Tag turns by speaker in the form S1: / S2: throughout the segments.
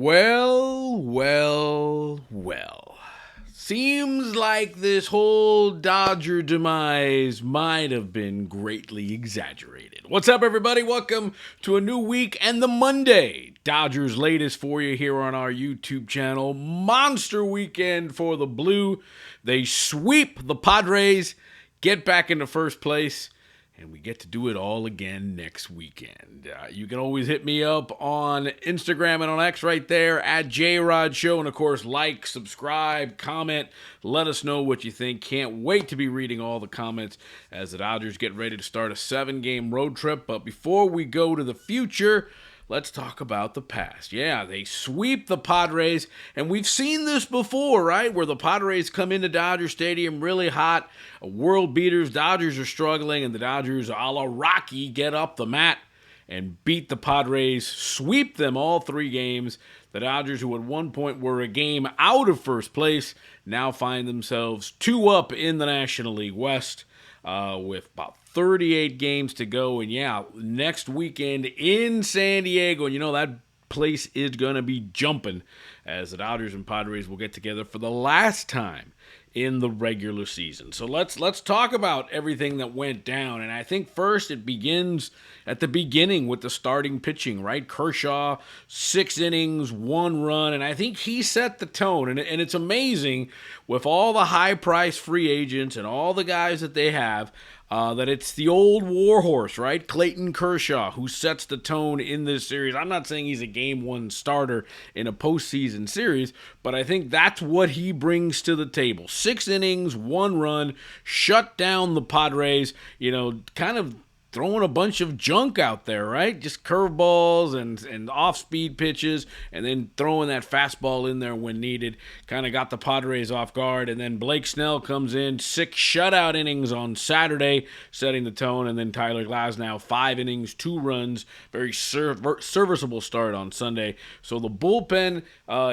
S1: Well. Seems like this whole Dodger demise might have been greatly exaggerated. What's up, everybody? Welcome to a new week and the Monday Dodgers latest for you here on our YouTube channel. Monster weekend for the Blue. They sweep the Padres, get back into first place, and we get to do it all again next weekend. You can always hit me up on Instagram and on X right there at JRodShow. And, of course, like, subscribe, comment. Let us know what you think. Can't wait to be reading all the comments as the Dodgers get ready to start a 7-game road trip. But before we go to the future, let's talk about the past. Yeah, they sweep the Padres, and we've seen this before, right? Where the Padres come into Dodger Stadium really hot, world beaters, Dodgers are struggling, and the Dodgers, a la Rocky, get up the mat and beat the Padres, sweep them all 3 games. The Dodgers, who at one point were a game out of first place, now find themselves 2 up in the National League West with about 38 games to go. And yeah, next weekend in San Diego, and you know that place is going to be jumping as the Dodgers and Padres will get together for the last time in the regular season. So let's talk about everything that went down. And I think first it begins at the beginning with the starting pitching, right? Kershaw, 6 innings, 1 run, and I think he set the tone. And it's amazing with all the high-priced free agents and all the guys that they have, that it's the old warhorse, right? Clayton Kershaw, who sets the tone in this series. I'm not saying he's a game 1 starter in a postseason series, but I think that's what he brings to the table. 6 innings, 1 run, shut down the Padres, kind of throwing a bunch of junk out there, right? Just curveballs and off-speed pitches, and then throwing that fastball in there when needed. Kind of got the Padres off guard, and then Blake Snell comes in, 6 shutout innings on Saturday, setting the tone, and then Tyler Glasnow, 5 innings, 2 runs, very serviceable start on Sunday. So the bullpen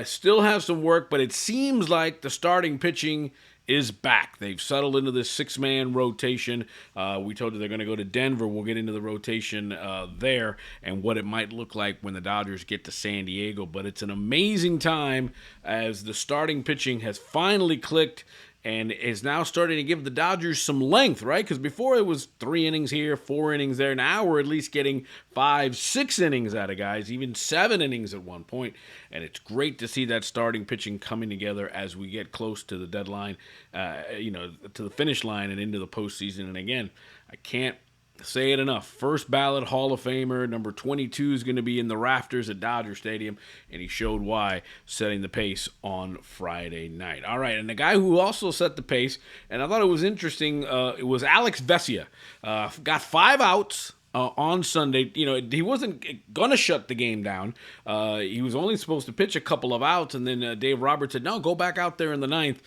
S1: still has some work, but it seems like the starting pitching is back. They've settled into this 6-man rotation. We told you they're going to go to Denver. We'll get into the rotation there and what it might look like when the Dodgers get to San Diego. But it's an amazing time as the starting pitching has finally clicked and is now starting to give the Dodgers some length, right? Because before it was 3 innings here, 4 innings there. Now we're at least getting 5, 6 innings out of guys, even 7 innings at one point. And it's great to see that starting pitching coming together as we get close to the deadline, to the finish line and into the postseason. And again, I can't say it enough. First ballot Hall of Famer, number 22 is going to be in the rafters at Dodger Stadium, and he showed why, setting the pace on Friday night. All right, and the guy who also set the pace, and I thought it was interesting, it was Alex Vessia. Got 5 outs on Sunday. He wasn't going to shut the game down. He was only supposed to pitch a couple of outs, and then Dave Roberts said, no, go back out there in the 9th.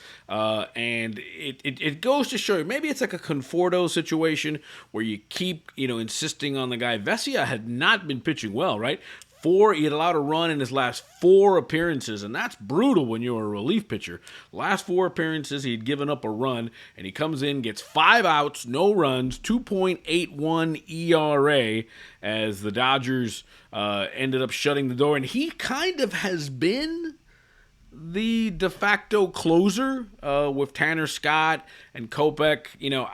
S1: And it goes to show you, maybe it's like a Conforto situation where you keep, insisting on the guy. Vessia had not been pitching well, right? He had allowed a run in his last 4 appearances, and that's brutal when you're a relief pitcher. Last 4 appearances, he'd given up a run, and he comes in, gets 5 outs, no runs, 2.81 ERA, as the Dodgers ended up shutting the door. And he kind of has been the de facto closer with Tanner Scott and Kopech,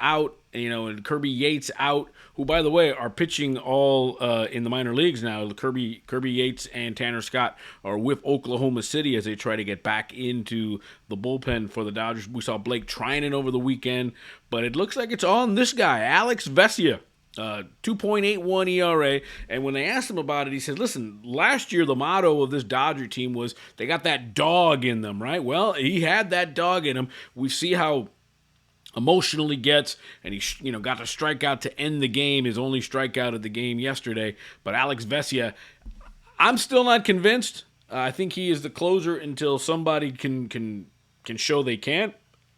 S1: out, and Kirby Yates out, who, by the way, are pitching all in the minor leagues now. Kirby Yates and Tanner Scott are with Oklahoma City as they try to get back into the bullpen for the Dodgers. We saw Blake Trinan over the weekend, but it looks like it's on this guy, Alex Vessia. 2.81 ERA, and when they asked him about it, he said, listen, last year the motto of this Dodger team was they got that dog in them, right? Well, he had that dog in him. We see how emotional he gets, and he got to strike out to end the game, his only strikeout of the game yesterday. But Alex Vessia, I'm still not convinced. I think he is the closer until somebody can show they can't,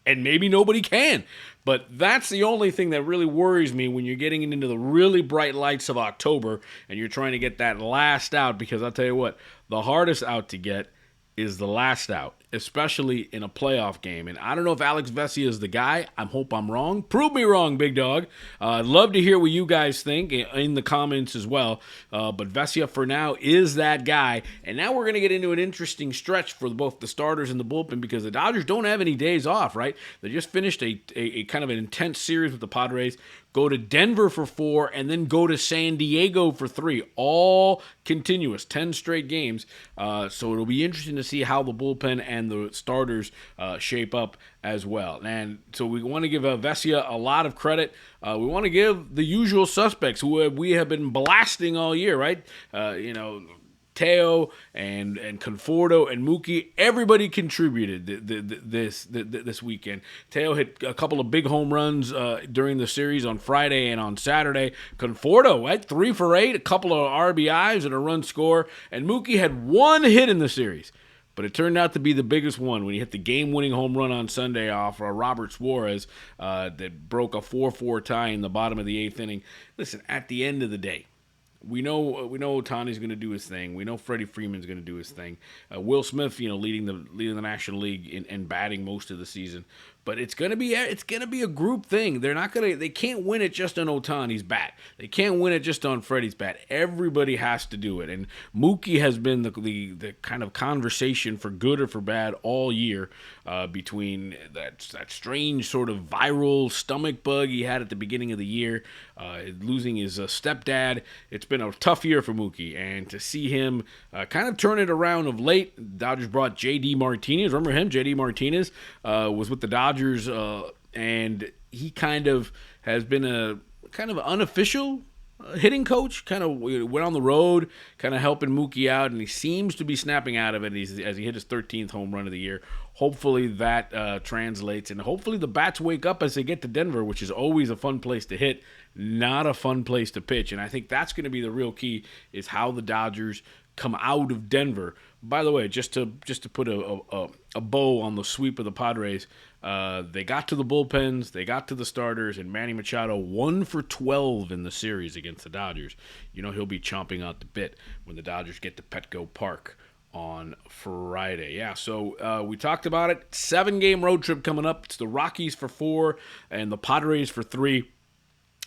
S1: and maybe nobody can. But that's the only thing that really worries me when you're getting into the really bright lights of October and you're trying to get that last out, because I'll tell you what, the hardest out to get is the last out, especially in a playoff game. And I don't know if Alex Vessia is the guy. I hope I'm wrong. Prove me wrong, big dog. I'd love to hear what you guys think in the comments as well. But Vessia, for now, is that guy. And now we're going to get into an interesting stretch for both the starters and the bullpen because the Dodgers don't have any days off, right? They just finished a kind of an intense series with the Padres, go to Denver for 4, and then go to San Diego for 3. All continuous, 10 straight games. So it'll be interesting to see how the bullpen and the starters shape up as well. And so we want to give Vessia a lot of credit. We want to give the usual suspects who we have been blasting all year, right? Teo and Conforto and Mookie, everybody contributed this weekend. Teo hit a couple of big home runs during the series on Friday and on Saturday. Conforto, right, 3 for 8, a couple of RBIs and a run score. And Mookie had 1 hit in the series. But it turned out to be the biggest one when he hit the game-winning home run on Sunday off Robert Suarez that broke a 4-4 tie in the bottom of the 8th inning. Listen, at the end of the day, we know Ohtani's going to do his thing. We know Freddie Freeman's going to do his thing. Will Smith, leading the National League in batting most of the season. But it's gonna be a group thing. They can't win it just on Ohtani's bat. They can't win it just on Freddie's bat. Everybody has to do it. And Mookie has been the kind of conversation for good or for bad all year, between that strange sort of viral stomach bug he had at the beginning of the year, losing his stepdad. It's been a tough year for Mookie, and to see him kind of turn it around of late. Dodgers brought J.D. Martinez. Remember him? J.D. Martinez was with the Dodgers. And he kind of has been a kind of unofficial hitting coach, kind of went on the road, kind of helping Mookie out, and he seems to be snapping out of it as he hit his 13th home run of the year. Hopefully that translates, and hopefully the bats wake up as they get to Denver, which is always a fun place to hit, not a fun place to pitch. And I think that's going to be the real key, is how the Dodgers come out of Denver. By the way, just to put a bow on the sweep of the Padres, they got to the bullpens, they got to the starters, and Manny Machado 1 for 12 in the series against the Dodgers. He'll be chomping out the bit when the Dodgers get to Petco Park on Friday. Yeah, so we talked about it. 7-game road trip coming up. It's the Rockies for 4 and the Padres for 3.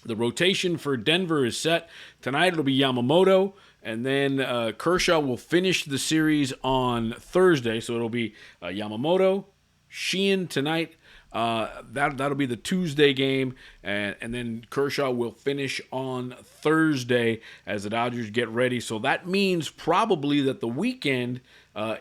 S1: The rotation for Denver is set. Tonight it'll be Yamamoto, and then Kershaw will finish the series on Thursday. So it'll be Yamamoto, Sheehan tonight. That'll be the Tuesday game, and then Kershaw will finish on Thursday as the Dodgers get ready. So that means probably that the weekend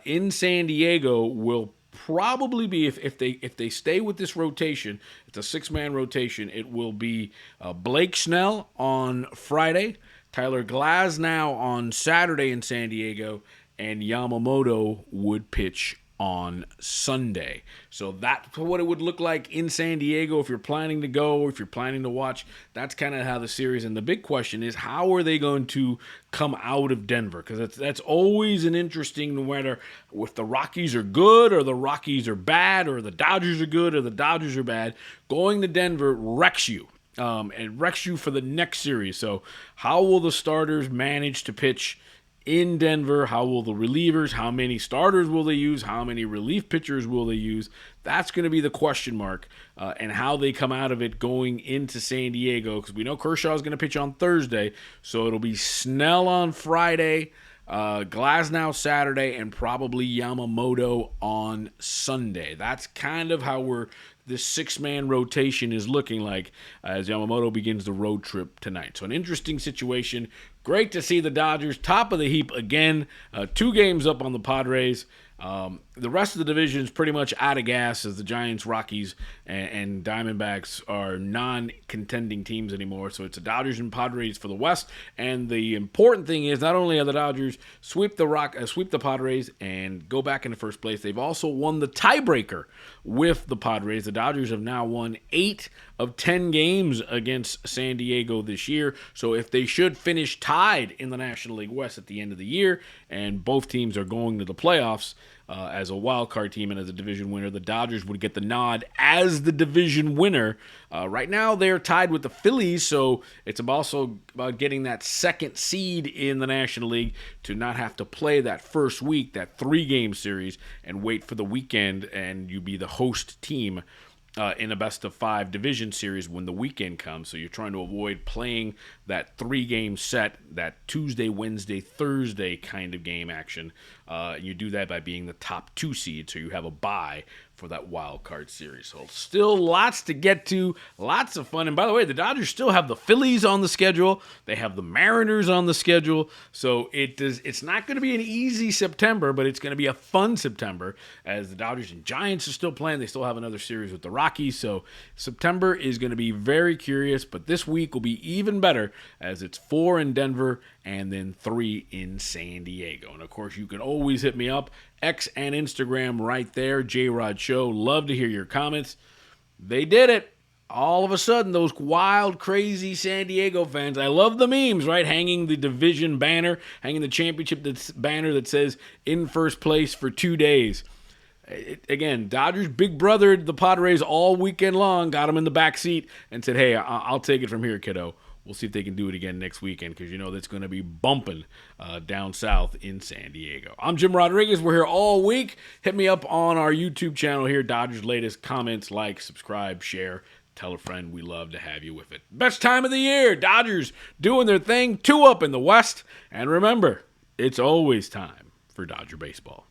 S1: in San Diego will probably be, if they stay with this rotation, it's a 6-man rotation. It will be Blake Snell on Friday, Tyler Glasnow on Saturday in San Diego, and Yamamoto would pitch on Sunday. So that's what it would look like in San Diego if you're planning to go, or if you're planning to watch. That's kind of how the series, and the big question is, how are they going to come out of Denver? Because that's always an interesting, no matter if the Rockies are good or the Rockies are bad, or the Dodgers are good or the Dodgers are bad, going to Denver wrecks you. And wrecks you for the next series. So how will the starters manage to pitch in Denver? How will the relievers, how many starters will they use? How many relief pitchers will they use? That's going to be the question mark, and how they come out of it going into San Diego, because we know Kershaw is going to pitch on Thursday, so it'll be Snell on Friday, Glasnow Saturday, and probably Yamamoto on Sunday. That's kind of how this 6-man rotation is looking like as Yamamoto begins the road trip tonight. So an interesting situation. Great to see the Dodgers top of the heap again, 2 games up on the Padres. The rest of the division is pretty much out of gas, as the Giants, Rockies, and Diamondbacks are non-contending teams anymore. So it's the Dodgers and Padres for the West. And the important thing is, not only are the Dodgers sweep the Padres and go back into first place, they've also won the tiebreaker with the Padres. The Dodgers have now won 8 of 10 games against San Diego this year. So if they should finish tied in the National League West at the end of the year, and both teams are going to the playoffs, as a wild card team and as a division winner. The Dodgers would get the nod as the division winner. Right now, they're tied with the Phillies, so it's also about getting that second seed in the National League to not have to play that first week, that 3-game series, and wait for the weekend, and you be the host team in a best-of-5 division series when the weekend comes. So you're trying to avoid playing that 3-game set, that Tuesday, Wednesday, Thursday kind of game action. And you do that by being the top 2 seed, so you have a bye for that wild card series. So still lots to get to, lots of fun. And by the way, the Dodgers still have the Phillies on the schedule. They have the Mariners on the schedule. So it's not going to be an easy September, but it's going to be a fun September as the Dodgers and Giants are still playing. They still have another series with the Rockies. So September is going to be very curious, but this week will be even better as it's 4 in Denver and then 3 in San Diego. And of course, you can always hit me up, X and Instagram right there, J-Rod Show. Love to hear your comments. They did it. All of a sudden, those wild, crazy San Diego fans, I love the memes, right? Hanging the division banner, hanging the championship banner that says in first place for 2 days. Again, Dodgers big brothered the Padres all weekend long, got them in the back seat and said, hey, I'll take it from here, kiddo. We'll see if they can do it again next weekend because you know that's going to be bumping down south in San Diego. I'm Jim Rodriguez. We're here all week. Hit me up on our YouTube channel here, Dodgers Latest. Comments, like, subscribe, share, tell a friend. We love to have you with it. Best time of the year. Dodgers doing their thing. 2 up in the West. And remember, it's always time for Dodger baseball.